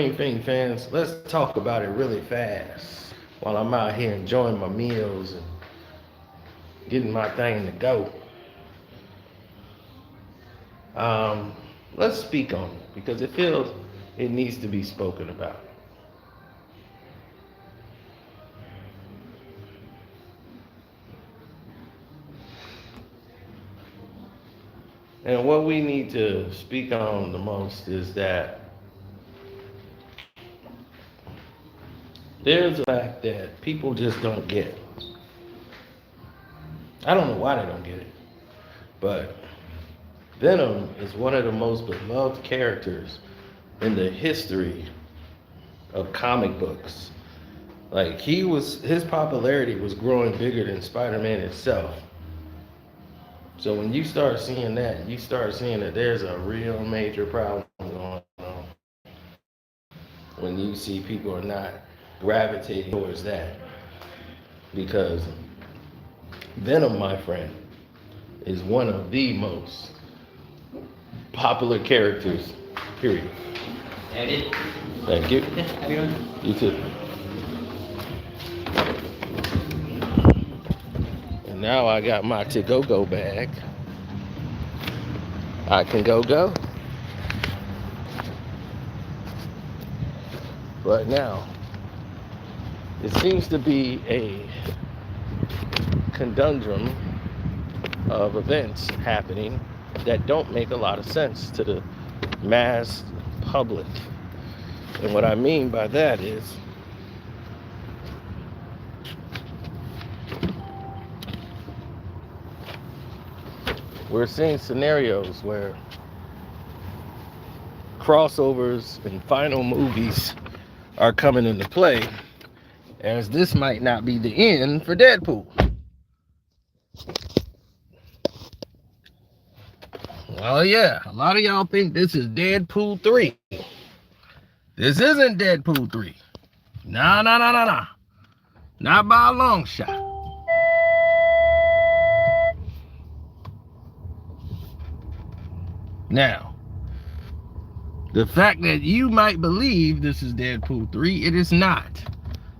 thing, fans. Let's talk about it really fast while I'm out here enjoying my meals and getting my thing to go. Um, let's speak on it because it feels it needs to be spoken about. And what we need to speak on the most is that there's a fact that people just don't get. I don't know why they don't get it, but Venom is one of the most beloved characters in the history of comic books. Like his popularity was growing bigger than Spider-Man itself. So when you start seeing that, you start seeing that there's a real major problem going on when you see people are not gravitating towards that. Because Venom, my friend, is one of the most popular characters, period. Edit. Thank you. Have you done? You too. And now I got my to-go-go bag. I can go. But now, it seems to be a conundrum of events happening that don't make a lot of sense to the mass public. And what I mean by that is we're seeing scenarios where crossovers and final movies are coming into play, as this might not be the end for Deadpool. Oh yeah, a lot of y'all think this is Deadpool 3. This isn't Deadpool 3. No. Not by a long shot. Now, the fact that you might believe this is Deadpool 3, it is not.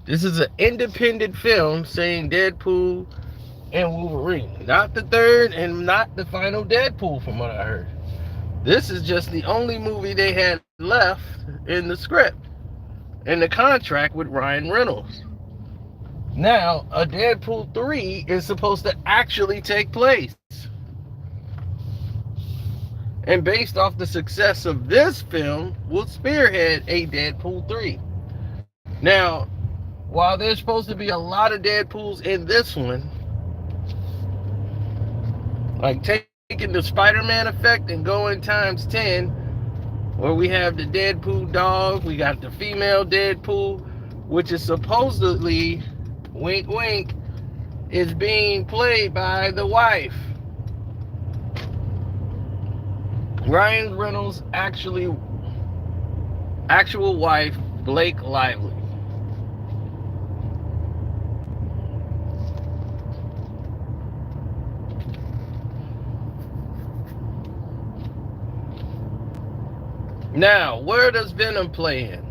This is an independent film saying Deadpool and Wolverine. Not the third and not the final Deadpool from what I heard. This is just the only movie they had left in the script, in the contract with Ryan Reynolds. Now, a Deadpool 3 is supposed to actually take place. And based off the success of this film, will spearhead a Deadpool 3. Now, while there's supposed to be a lot of Deadpools in this one, like taking the Spider-Man effect and going times 10, where we have the Deadpool dog, we got the female Deadpool, which is supposedly, wink wink, is being played by the wife. Ryan Reynolds' actual wife, Blake Lively. Now, where does Venom play in?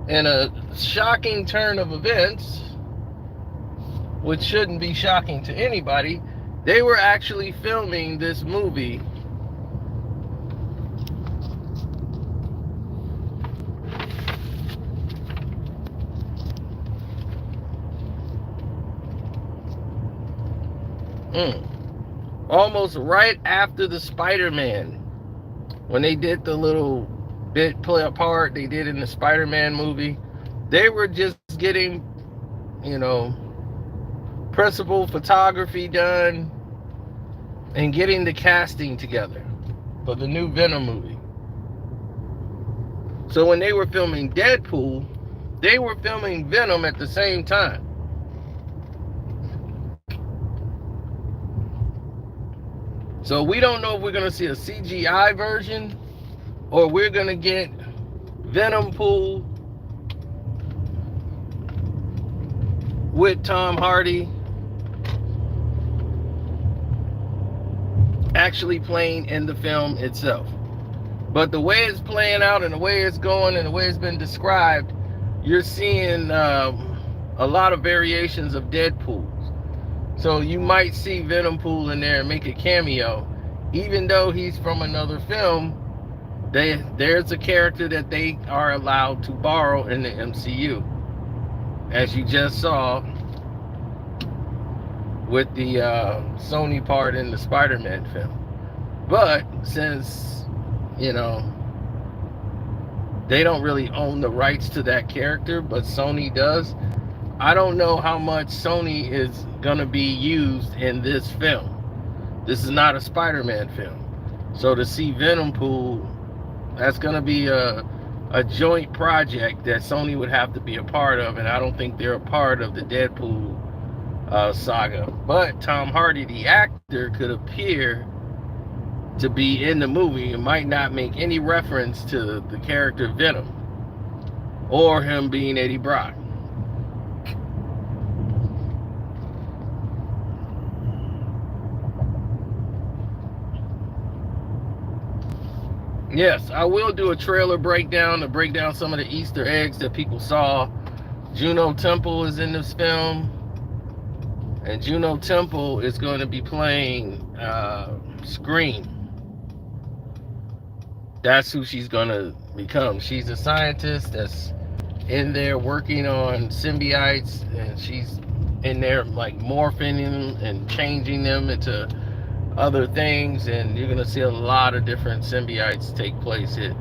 In a shocking turn of events, which shouldn't be shocking to anybody, they were actually filming this movie almost right after the Spider-Man, when they did the little bit play apart they did in the Spider-Man movie. They were just getting, principal photography done and getting the casting together for the new Venom movie. So when they were filming Deadpool, they were filming Venom at the same time. So we don't know if we're going to see a CGI version or we're going to get Venom Pool with Tom Hardy actually playing in the film itself. But the way it's playing out and the way it's going and the way it's been described, you're seeing a lot of variations of Deadpools. So you might see Venompool in there and make a cameo, even though he's from another film. There's a character that they are allowed to borrow in the MCU, as you just saw with the Sony part in the Spider-Man film. But since, you know, they don't really own the rights to that character, but Sony does, I don't know how much Sony is gonna be used in this film. This is not a Spider-Man film. So to see Venompool, that's gonna be a joint project that Sony would have to be a part of, and I don't think they're a part of the Deadpool saga. But Tom Hardy, the actor, could appear to be in the movie and might not make any reference to the character Venom or him being Eddie Brock. Yes, I will do a trailer breakdown to break down some of the Easter eggs that people saw. Juno Temple is in this film, and Juno Temple is going to be playing Scream. That's who she's going to become. She's a scientist that's in there working on symbiotes, and she's in there like morphing them and changing them into other things, and you're gonna see a lot of different symbiotes take place here,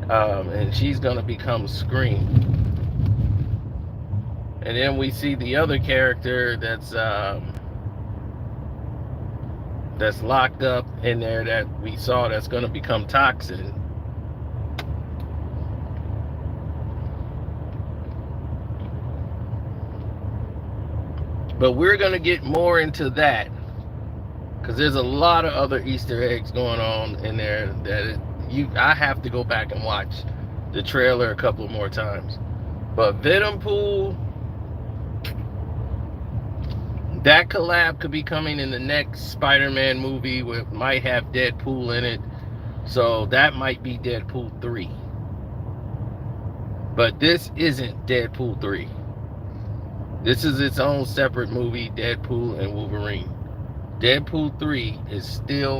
and she's gonna become Scream. And then we see the other character that's locked up in there that we saw that's gonna become Toxin. But we're gonna get more into that, because there's a lot of other Easter eggs going on in there that I have to go back and watch the trailer a couple more times. But Venompool, that collab could be coming in the next Spider-Man movie, which might have Deadpool in it. So that might be Deadpool 3. But this isn't Deadpool 3. This is its own separate movie, Deadpool and Wolverine. Deadpool 3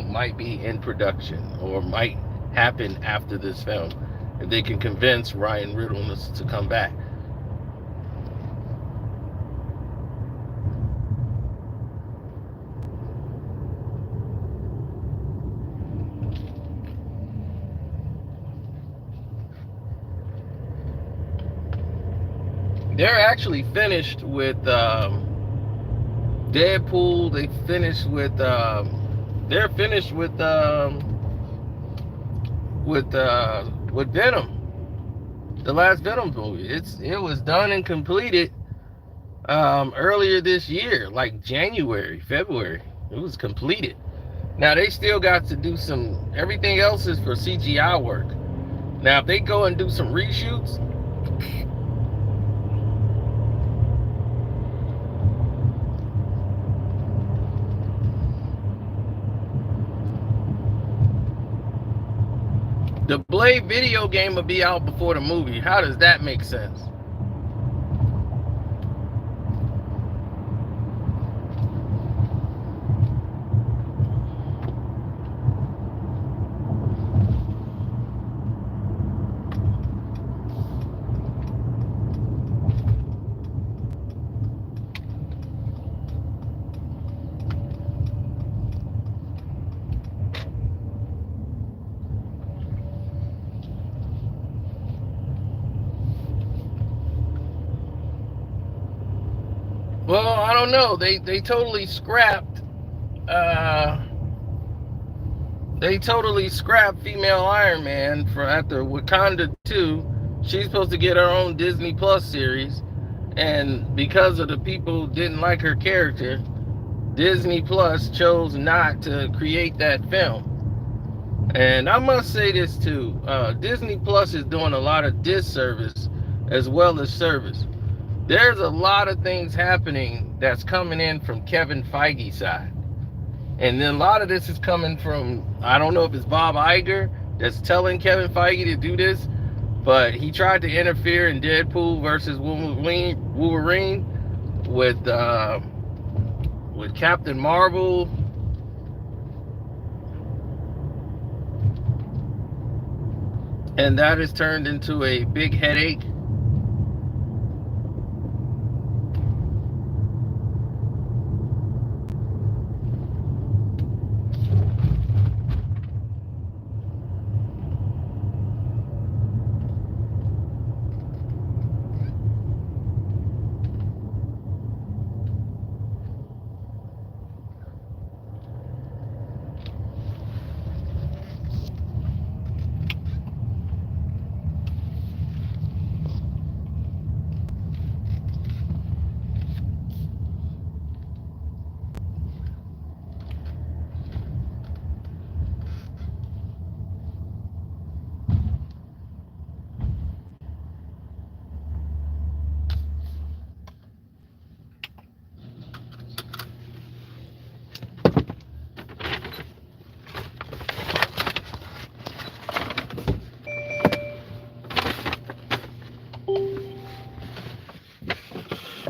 might be in production, or might happen after this film, if they can convince Ryan Reynolds to come back. They're actually finished with Deadpool. They finished with they're finished with Venom, the last Venom movie. It was done and completed earlier this year, like January, February. It was completed. Now they still got to do everything else is for CGI work. Now if they go and do some reshoots, the Blade video game will be out before the movie. How does that make sense? Well, I don't know. They totally scrapped female Iron Man for after Wakanda 2. She's supposed to get her own Disney Plus series, and because of the people who didn't like her character, Disney Plus chose not to create that film. And I must say this too, Disney Plus is doing a lot of disservice as well as service. There's a lot of things happening that's coming in from Kevin Feige's side. And then a lot of this is coming from, I don't know if it's Bob Iger, that's telling Kevin Feige to do this, but he tried to interfere in Deadpool versus Wolverine with Captain Marvel. And that has turned into a big headache.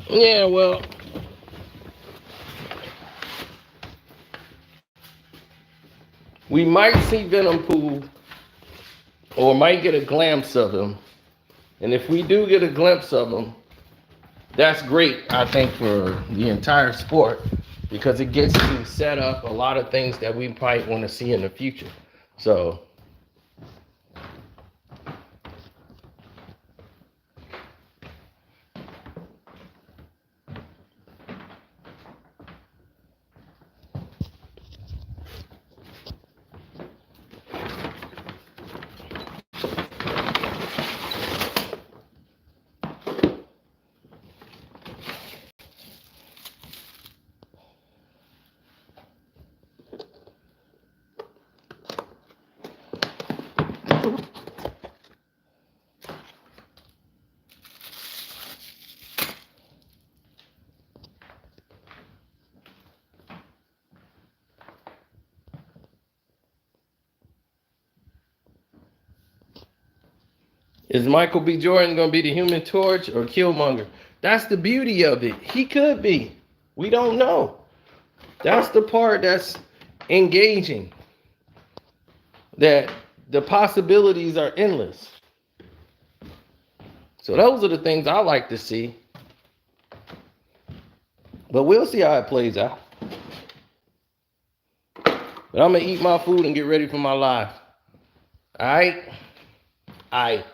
Yeah, well, we might see Venom Pool, or might get a glimpse of him. And if we do get a glimpse of him, that's great, I think, for the entire sport, because it gets to set up a lot of things that we might want to see in the future. So, is Michael B. Jordan going to be the Human Torch or Killmonger? That's the beauty of it. He could be. We don't know. That's the part that's engaging. That the possibilities are endless. So those are the things I like to see. But we'll see how it plays out. But I'm going to eat my food and get ready for my live. All right? All right.